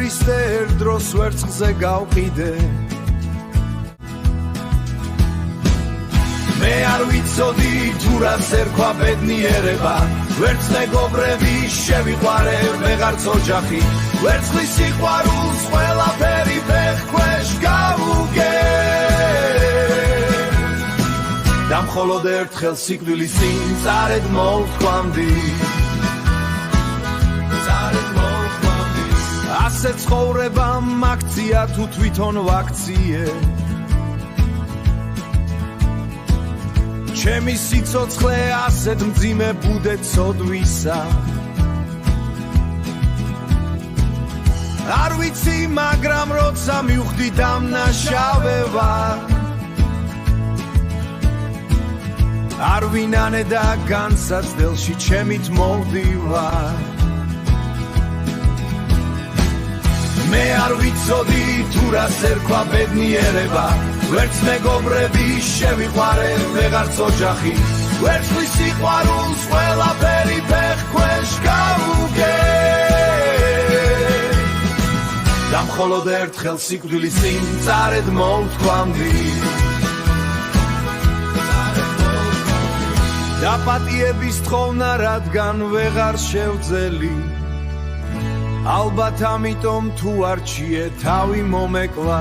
ქრისტე ერთ დროს ვერცხლზე გავყიდე მე არ ვიცოდი თუ რას ერქვა ბედნიერება ვერც მეგობრები შევიყვარე ვეღარც ოჯახი ვერცხლის სიყვარულს ყველაფერი ფეხქვეშ გავუგე და მხოლოდ ერთხელ სიკვდილის წინ წარედ მოვთქვამდი ასე ცხოვრება მაქცია თუ თვითონ ვაქციე ჩემი სიცოცხლე ასეთ მძიმე ბუდე ცოდვისა არ ვიცი მაგრამ როცა მივხვდი დამნაშავება არ ვინანე და განსაცდელში ჩემით მოვდივარ მე არ ვიცოდი თუ რას ერქვა ბედნიერება ვერც მეგობრები შევიყვარე ვეღარც ოჯახი ვერცხლის სიყვარულს ყველაფერი ფეხქვეშ გავუგე და მხოლოდ ერთხელ სიკვდილის წინ წარედ მოვთქვამდი და პატიების თხოვნა რადგან ვეღარ შევძელი ალბათ ამიტომ თუ არჩიე თავი მომეკლა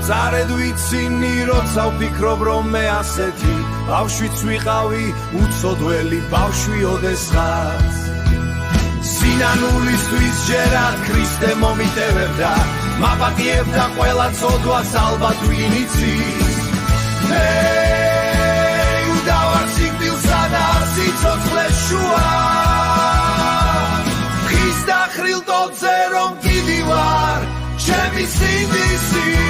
წარედ ვიცინი როცა ვფიქრობ რომ მე ასეთი ბავშვიც ვიყავი უცოდველი ბავშვი ოდესღაც სინანულისთვის ჯერად ქრისტე მომიტევებდა მაპატიებდა ყველა ცოდვას ალბათ ვინ იცის მე იუდა ვარ სიკვდილსა და სიცოცხლეს შუა ხის დახრილ ტოტზე რომ კიდივარ ჩემი სინდისი